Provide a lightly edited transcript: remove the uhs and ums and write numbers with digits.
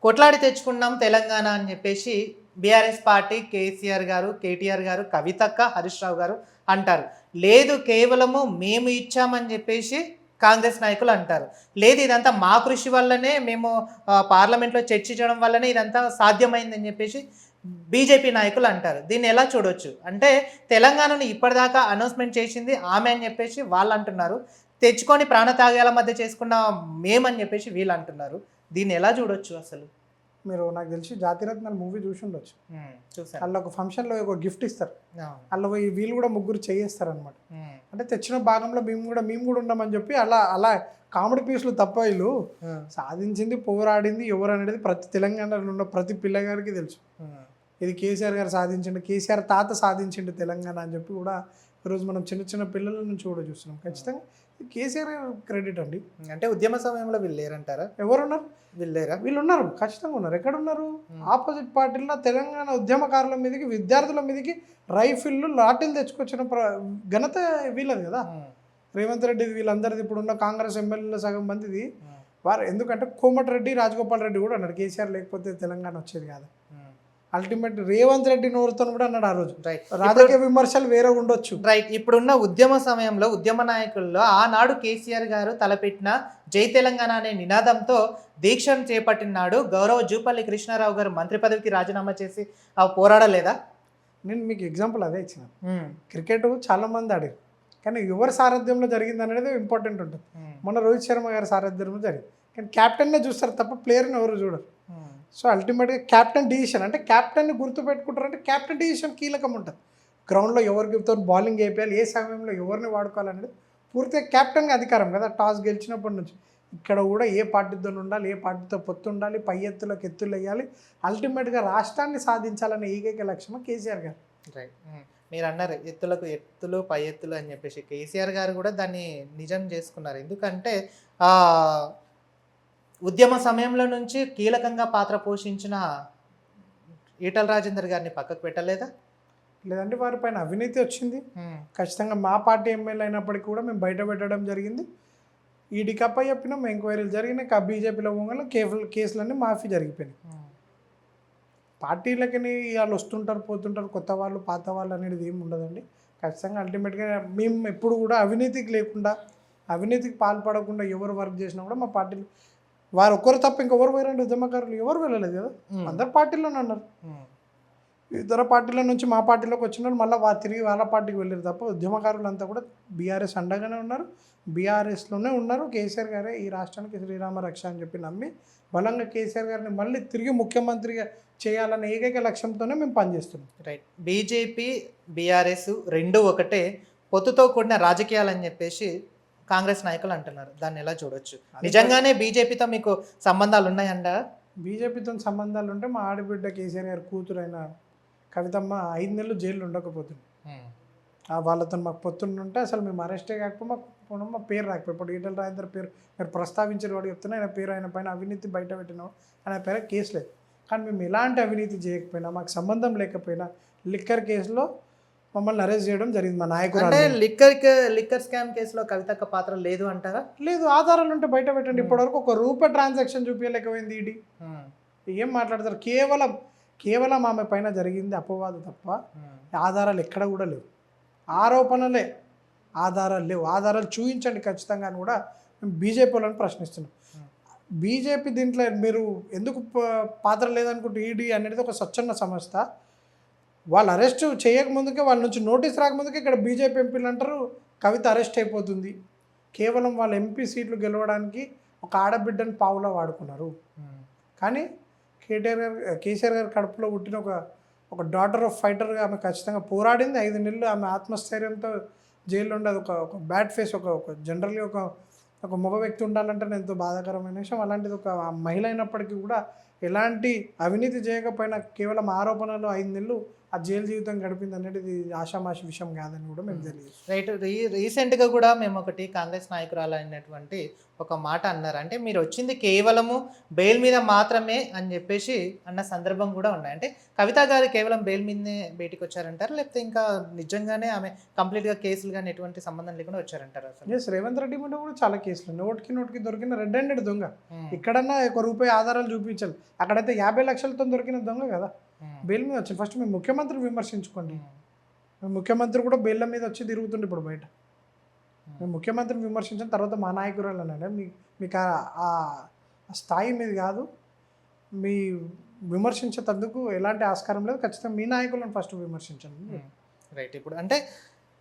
కొట్లాడి తెచ్చుకున్నాం తెలంగాణ అని చెప్పేసి బీఆర్ఎస్ పార్టీ కేసీఆర్ గారు, కేటీఆర్ గారు, కవితక్క, హరీష్ రావు గారు అంటారు. లేదు కేవలము మేము ఇచ్చామని చెప్పేసి కాంగ్రెస్ నాయకులు అంటారు. లేదు ఇదంతా మా కృషి వల్లనే మేము పార్లమెంట్లో చర్చించడం వల్లనే ఇదంతా సాధ్యమైందని చెప్పేసి బీజేపీ నాయకులు అంటారు. దీన్ని ఎలా చూడొచ్చు? అంటే తెలంగాణను ఇప్పటిదాకా అనౌన్స్మెంట్ చేసింది ఆమె అని చెప్పేసి వాళ్ళు అంటున్నారు. తెచ్చుకొని ప్రాణత్యాగాల మధ్య చేసుకున్న మేమని చెప్పేసి వీళ్ళు అంటున్నారు. దీన్ని ఎలా చూడొచ్చు అసలు? మీరు నాకు తెలిసి జాతిరత్నాలు మూవీ చూసి ఉండొచ్చు. చూసాను. వాళ్ళు ఒక ఫంక్షన్లో ఒక గిఫ్ట్ ఇస్తారు. అవును. వాళ్ళు వీళ్ళు కూడా ముగ్గురు చేయిస్తారు అనమాట. ఉమ్. అంటే తెచ్చిన భాగంలో మేము కూడా ఉన్నామని చెప్పి అలా కామెడీ పీసులు తప్ప వీళ్ళు సాధించింది పోరాడింది ఎవరు అనేది ప్రతి తెలంగాణలో ఉన్న ప్రతి పిల్లగారికి తెలుసు. ఇది కేసీఆర్ గారు సాధించిండు, కేసీఆర్ తాత సాధించిండు తెలంగాణ అని చెప్పి కూడా ఈరోజు మనం చిన్న చిన్న పిల్లల నుంచి కూడా చూస్తున్నాం. ఖచ్చితంగా కేసీఆర్ క్రెడిట్ అండి. అంటే ఉద్యమ సమయంలో వీళ్ళు లేరంటారా? ఎవరున్నారు? వీళ్ళు లేరా? వీళ్ళు ఉన్నారు, ఖచ్చితంగా ఉన్నారు. ఎక్కడ ఉన్నారు? ఆపోజిట్ పార్టీలో తెలంగాణ ఉద్యమకారుల మీదకి విద్యార్థుల మీదకి రైఫిళ్ళు లాఠీలు తెచ్చుకొచ్చిన ఘనత వీళ్ళది కదా. రేవంత్ రెడ్డి వీళ్ళందరిది ఇప్పుడున్న కాంగ్రెస్ ఎమ్మెల్యేల సగం మందిది వారు. ఎందుకంటే కోమటిరెడ్డి, రాజగోపాల్ రెడ్డి కూడా అన్నాడు కేసీఆర్ లేకపోతే తెలంగాణ వచ్చేది కాదు. అల్టిమేట్ రేవంత్ రెడ్డి నోరుతో కూడా అన్నాడు ఆ రోజు. రాజకీయ విమర్శలు వేరే ఉండొచ్చు. రైట్. ఇప్పుడున్న ఉద్యమ సమయంలో ఉద్యమ నాయకుల్లో ఆనాడు కేసీఆర్ గారు తలపెట్టిన జై తెలంగాణ అనే నినాదంతో దీక్షను చేపట్టిన నాడు గౌరవ జూపల్లి కృష్ణారావు గారు మంత్రి పదవికి రాజీనామా చేసి పోరాడలేదా? నేను మీకు ఎగ్జాంపుల్ అదే ఇచ్చిన. క్రికెట్ చాలా మంది ఆడారు, కానీ ఎవరి సారథ్యంలో జరిగింది అనేది ఇంపార్టెంట్ ఉంటుంది. మొన్న రోహిత్ శర్మ గారి సారథ్యంలో జరిగింది, కానీ క్యాప్టెన్నే చూస్తారు తప్ప ప్లేయర్ని ఎవరు చూడరు. సో అల్టిమేట్గా క్యాప్టెన్ డిసిషన్, అంటే క్యాప్టెన్ని గుర్తుపెట్టుకుంటారంటే క్యాప్టెన్ డిసిషన్ కీలకం ఉంటుంది. గ్రౌండ్లో ఎవరితో బౌలింగ్ వేయాలి, ఏ సమయంలో ఎవరిని వాడుకోవాలనేది పూర్తిగా క్యాప్టెన్గా అధికారం కదా. టాస్ గెలిచినప్పటి నుంచి ఇక్కడ కూడా ఏ పార్టీతో ఉండాలి, ఏ పార్టీతో పొత్తు ఉండాలి, పై ఎత్తులకు ఎత్తులు వేయాలి, అల్టిమేట్గా రాష్ట్రాన్ని సాధించాలనే ఏకైక లక్ష్యం కేసీఆర్ గారు. రైట్. మీరు అన్నారు ఎత్తులకు ఎత్తులు పై ఎత్తులు అని చెప్పేసి, కేసీఆర్ గారు కూడా దాన్ని నిజం చేసుకున్నారు. ఎందుకంటే ఉద్యమ సమయంలో నుంచి కీలకంగా పాత్ర పోషించిన ఈటల రాజేందర్ గారిని పక్కకు పెట్టలేదా? లేదంటే వారిపైన అవినీతి వచ్చింది. ఖచ్చితంగా మా పార్టీ ఎమ్మెల్యే అయినప్పటికీ కూడా మేము బయట పెట్టడం జరిగింది. ఈడీ కప్ప చెప్పినాం, ఎంక్వైరీలు జరిగినాయి. బీజేపీలో పోగానే కేసులన్నీ మాఫీ జరిగిపోయినాయి. పార్టీలకి వాళ్ళు వస్తుంటారు పోతుంటారు, కొత్త వాళ్ళు పాత వాళ్ళు అనేది ఏమి ఉండదండి. ఖచ్చితంగా అల్టిమేట్గా మేము ఎప్పుడు కూడా అవినీతికి లేకుండా, అవినీతికి పాల్పడకుండా ఎవరు వర్క్ చేసినా కూడా మా పార్టీలు వారు ఒక్కరు తప్ప ఇంకెవరు పోయారండి. ఉద్యమకారులు ఎవరు వెళ్ళలేదు కదా, అందరు పార్టీలోనే ఉన్నారు. ఇతర పార్టీల నుంచి మా పార్టీలోకి వచ్చినారు, మళ్ళీ తిరిగి వాళ్ళ పార్టీకి వెళ్ళారు తప్ప ఉద్యమకారులు అంతా కూడా బీఆర్ఎస్ అండగానే ఉన్నారు, బీఆర్ఎస్లోనే ఉన్నారు. కేసీఆర్ గారే ఈ రాష్ట్రానికి శ్రీరామ రక్ష అని చెప్పి నమ్మి బలంగా కేసీఆర్ గారిని మళ్ళీ తిరిగి ముఖ్యమంత్రిగా చేయాలనే ఏకైక లక్ష్యంతోనే మేము పనిచేస్తున్నాం. రైట్. బీజేపీ బీఆర్ఎస్ రెండు ఒకటే, పొత్తుతో కూడిన రాజకీయాలని చెప్పేసి కాంగ్రెస్ నాయకులు అంటున్నారు. దాన్ని ఎలా చూడొచ్చు? నిజంగానే బీజేపీతో మీకు సంబంధాలు ఉన్నాయంట? బీజేపీతో సంబంధాలు ఉంటే మా ఆడబిడ్డ కేసీఆర్ గారి కూతురైన కవితమ్మ 5 నెలలు జైల్లో ఉండకపోతుంది. వాళ్ళతో మాకు పొత్తుంటే అసలు మేము అరెస్టే కాకపోతే మా పేరు రాకపోయి. ఇప్పుడు ఈటల రాజేందర్ పేరు మీరు ప్రస్తావించిన వాడు చెప్తున్నా, ఆయన పేరు ఆయన పైన అవినీతి బయట పెట్టినా ఆయన పేరు కేసు లేదు. కానీ మేము ఎలాంటి అవినీతి చేయకపోయినా, మాకు సంబంధం లేకపోయినా లిక్కర్ కేసులో మమ్మల్ని అరెస్ట్ చేయడం జరిగింది. మా నాయకుడు అంటే లిక్కర్ స్కామ్ కేసులో కవితక్క పాత్ర లేదు అంటారా? లేదు, ఆధారాలు ఉంటే బయట పెట్టండి. ఇప్పటివరకు ₹1 ట్రాన్సాక్షన్ చూపించలేకపోయింది ఈడీ. ఏం మాట్లాడతారు? కేవలం ఆమె పైన జరిగింది అపవాదు తప్ప ఆధారాలు ఎక్కడ కూడా లేవు. ఆరోపణలే, ఆధారాలు లేవు. ఆధారాలు చూపించండి ఖచ్చితంగా అని కూడా మేము బీజేపీ వాళ్ళని ప్రశ్నిస్తున్నాం. బీజేపీ దీంట్లో మీరు ఎందుకు పాత్ర లేదనుకుంటే, ఈడీ అనేది ఒక స్వచ్ఛంద సంస్థ. వాళ్ళు అరెస్ట్ చేయకముందుకే, వాళ్ళ నుంచి నోటీస్ రాకముందుకే ఇక్కడ బీజేపీ ఎంపీలు అంటారు కవిత అరెస్ట్ అయిపోతుంది. కేవలం వాళ్ళ ఎంపీ సీట్లు గెలవడానికి ఒక ఆడబిడ్డని పావులా వాడుకున్నారు. కానీ కేసీఆర్ గారి కడుపులో పుట్టిన ఒక డాటర్ ఆఫ్ ఫైటర్గా ఆమె ఖచ్చితంగా పోరాడింది. 5 నెలలు ఆమె ఆత్మస్థైర్యంతో జైల్లో ఉండదు. ఒక బ్యాడ్ ఫేస్, ఒక జనరల్గా ఒక మగ వ్యక్తి ఉండాలంటే ఎంతో బాధాకరమైన విషయం. అలాంటిది ఒక మహిళ అయినప్పటికీ కూడా ఎలాంటి అవినీతి చేయకపోయినా కేవలం ఆరోపణలు 5 నెలలు ఆ జైలు జీవితం గడిపింది అనేది ఇది ఆషామాషి విషయం కాదని కూడా మేము తెలియదు. రైట్. రీసెంట్గా కూడా మేము ఒకటి కాంగ్రెస్ నాయకురాలు అయినటువంటి ఒక మాట అన్నారు. అంటే మీరు వచ్చింది కేవలము బెయిల్ మీద మాత్రమే అని చెప్పేసి అన్న సందర్భం కూడా ఉన్నాయి. అంటే కవిత గారు కేవలం బెయిల్ మీదనే బయటికి వచ్చారంటారు, లేకపోతే ఇంకా నిజంగానే ఆమె కంప్లీట్గా కేసులు కానీ ఎటువంటి సంబంధం లేకుండా వచ్చారంటారు అసలు? ఎస్, రేవంత్ రెడ్డి మీద కూడా చాలా కేసులు నోటికి దొరికిన రెడ్ హ్యాండెడ్ దొంగ. ఇక్కడన్నా ₹1 ఆధారాలు చూపించాలి, అక్కడైతే 50 లక్షలతో దొరికిన దొంగ కదా బెయిల్ మీద వచ్చింది. ఫస్ట్ మేము ముఖ్యమంత్రిని విమర్శించుకోండి. మేము ముఖ్యమంత్రి కూడా బెయిల్ మీద వచ్చి తిరుగుతుండే ఇప్పుడు బయట. మేము ముఖ్యమంత్రిని విమర్శించిన తర్వాత మా నాయకురాలు అన్నాడు మీకు ఆ స్థాయి మీది కాదు, మీ విమర్శించేందుకు ఎలాంటి ఆస్కారం లేదు, ఖచ్చితంగా మీ నాయకులను ఫస్ట్ విమర్శించండి. రైట్. ఇప్పుడు అంటే